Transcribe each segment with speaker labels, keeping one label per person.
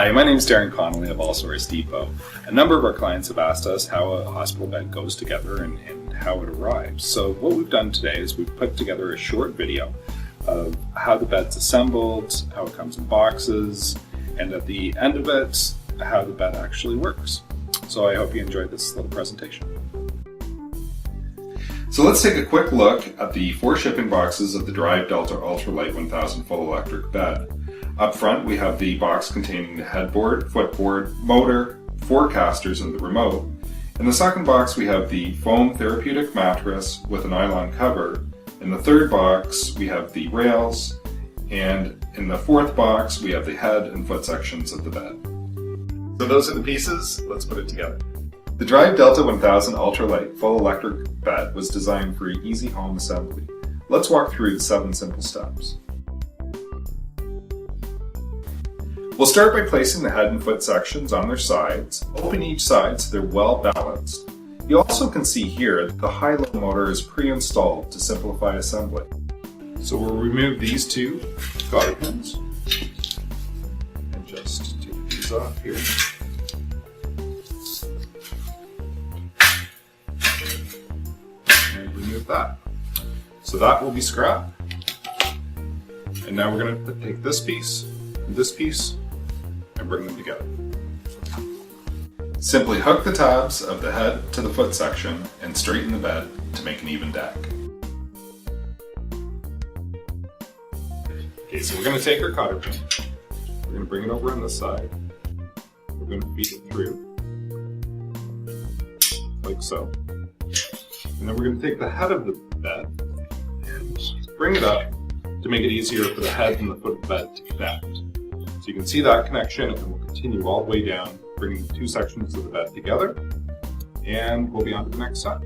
Speaker 1: Hi, my name is Darren Connolly of All Source Depot. A number of our clients have asked us how a hospital bed goes together and how it arrives. So what we've done today is we've put together a short video of how the bed's assembled, how it comes in boxes, and at the end of it, how the bed actually works. So I hope you enjoyed this little presentation. So let's take a quick look at the 4 shipping boxes of the Drive Delta Ultralight 1000 full electric bed. Up front, we have the box containing the headboard, footboard, motor, 4 casters, and the remote. In the second box, we have the foam therapeutic mattress with a nylon cover. In the third box, we have the rails. And in the fourth box, we have the head and foot sections of the bed. So those are the pieces. Let's put it together. The Drive Delta 1000 Ultralight full electric bed was designed for easy home assembly. Let's walk through the 7 simple steps. We'll start by placing the head and foot sections on their sides. Open each side so they're well balanced. You also can see here that the high-low motor is pre-installed to simplify assembly. So we'll remove these 2 cotter pins and just take these off here. And remove that. So that will be scrap. And now we're going to take this piece and this piece and bring them together. Simply hook the tabs of the head to the foot section and straighten the bed to make an even deck. Okay, so we're going to take our cotter pin, we're going to bring it over on this side, we're going to feed it through, like so. And then we're going to take the head of the bed and bring it up to make it easier for the head and the foot of the bed to connect. So you can see that connection, and we'll continue all the way down, bringing the 2 sections of the bed together, and we'll be on to the next step.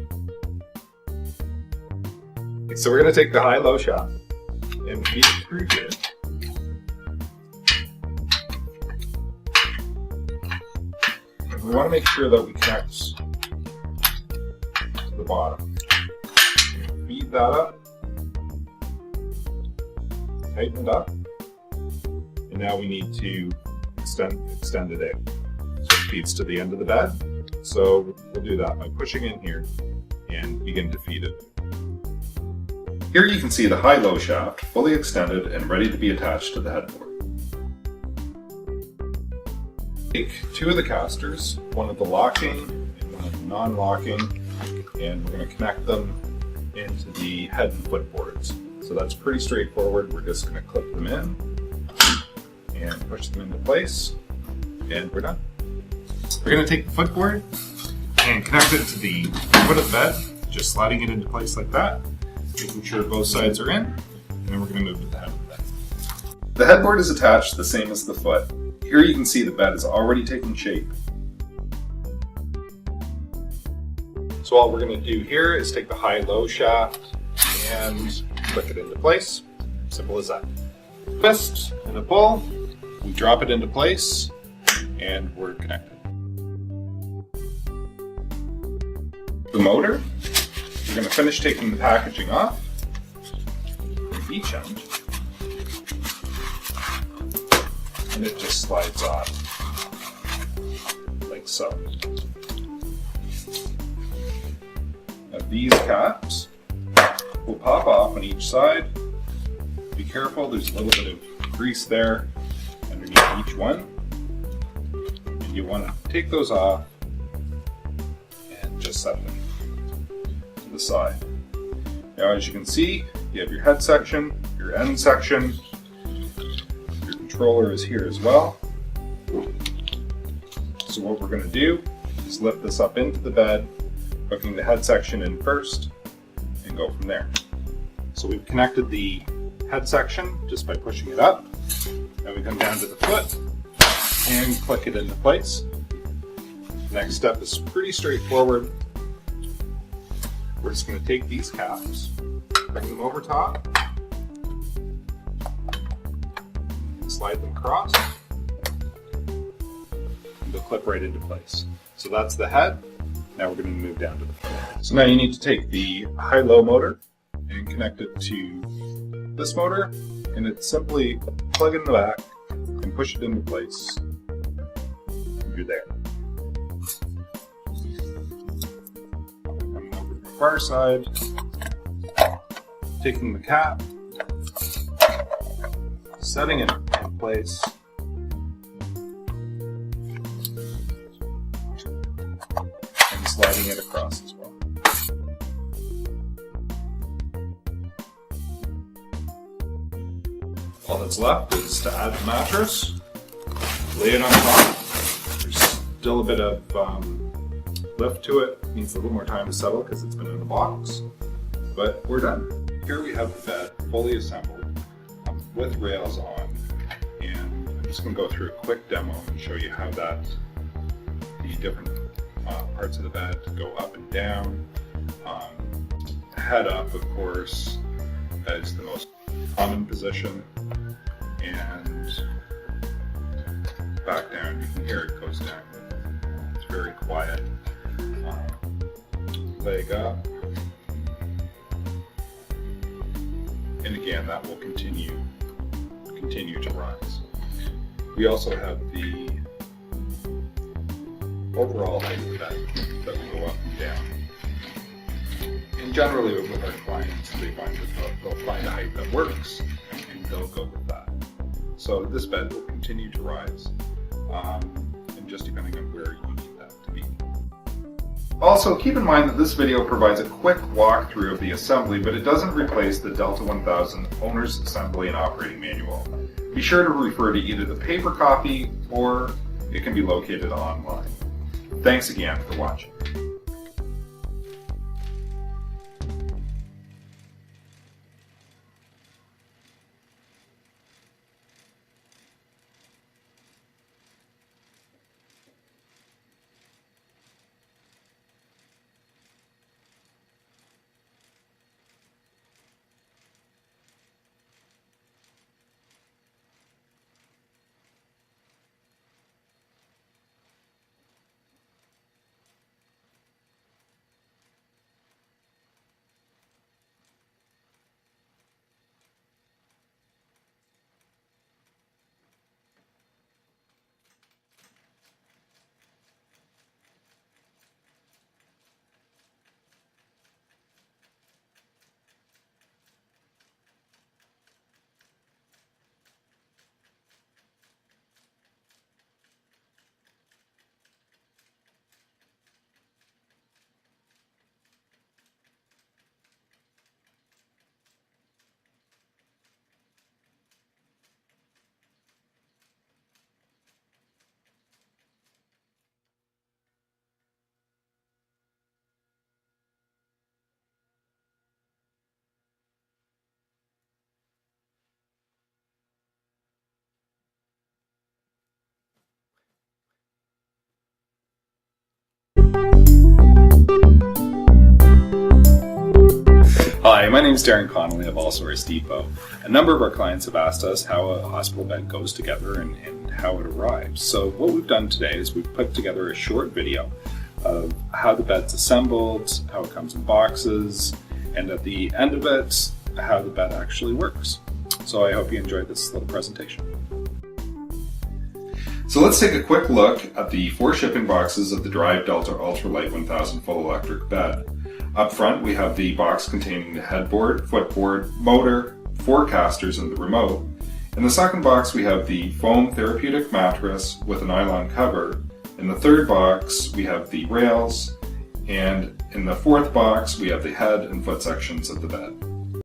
Speaker 1: Okay, so we're going to take the high-low shaft and feed it through here. And we want to make sure that we connect to the bottom. Feed that up, tighten it up. And now we need to extend it out. So it feeds to the end of the bed. So we'll do that by pushing in here and begin to feed it. Here you can see the high-low shaft fully extended and ready to be attached to the headboard. Take 2 of the casters, one of the locking and one of the non-locking, and we're going to connect them into the head and foot boards. So that's pretty straightforward. We're just going to clip them in and push them into place, and we're done. We're going to take the footboard and connect it to the foot of the bed, just sliding it into place like that, making sure both sides are in, and then we're going to move to the head of the bed. The headboard is attached the same as the foot. Here you can see the bed is already taking shape. So all we're going to do here is take the high-low shaft and click it into place. Simple as that. Twist and a pull. We drop it into place, and we're connected. The motor, we're going to finish taking the packaging off from each end, and it just slides off like so. Now these caps will pop off on each side. Be careful, there's a little bit of grease there underneath each one, and you want to take those off and just set them to the side. Now as you can see, you have your head section, your end section, your controller is here as well. So what we're going to do is lift this up into the bed, hooking the head section in first, and go from there. So we've connected the head section just by pushing it up. Now we come down to the foot and click it into place. The next step is pretty straightforward. We're just going to take these caps, bring them over top, slide them across, and they'll clip right into place. So that's the head. Now we're going to move down to the foot. So now you need to take the high-low motor and connect it to this motor, and it's simply plug in the back and push it into place through there. Coming over to the far side, taking the cap, setting it in place, and sliding it across as well. All that's left is to add the mattress, lay it on top. There's still a bit of lift to it. It needs a little more time to settle because it's been in the box, but we're done. Here we have the bed fully assembled with rails on, and I'm just going to go through a quick demo and show you how the different parts of the bed go up and down. Head up, of course, is the most common position, and back down, you can hear it goes down. It's very quiet. Leg up, and again, that will continue to rise. We also have the overall height of the bed that will go up and down. And generally with our clients, they find that they'll find a height that works and they'll go with that. So this bed will continue to rise, and just depending on where you need that to be. Also, keep in mind that this video provides a quick walkthrough of the assembly, but it doesn't replace the Delta 1000 Owner's Assembly and Operating Manual. Be sure to refer to either the paper copy or it can be located online. Thanks again for watching. Hi, my name is Darren Connolly of Allsource Depot. A number of our clients have asked us how a hospital bed goes together and how it arrives. So what we've done today is we've put together a short video of how the bed's assembled, how it comes in boxes, and at the end of it, how the bed actually works. So I hope you enjoyed this little presentation. So let's take a quick look at the 4 shipping boxes of the Drive Delta Ultralight 1000 full electric bed. Up front, we have the box containing the headboard, footboard, motor, 4 casters, and the remote. In the second box, we have the foam therapeutic mattress with a nylon cover. In the third box, we have the rails. And in the fourth box, we have the head and foot sections of the bed.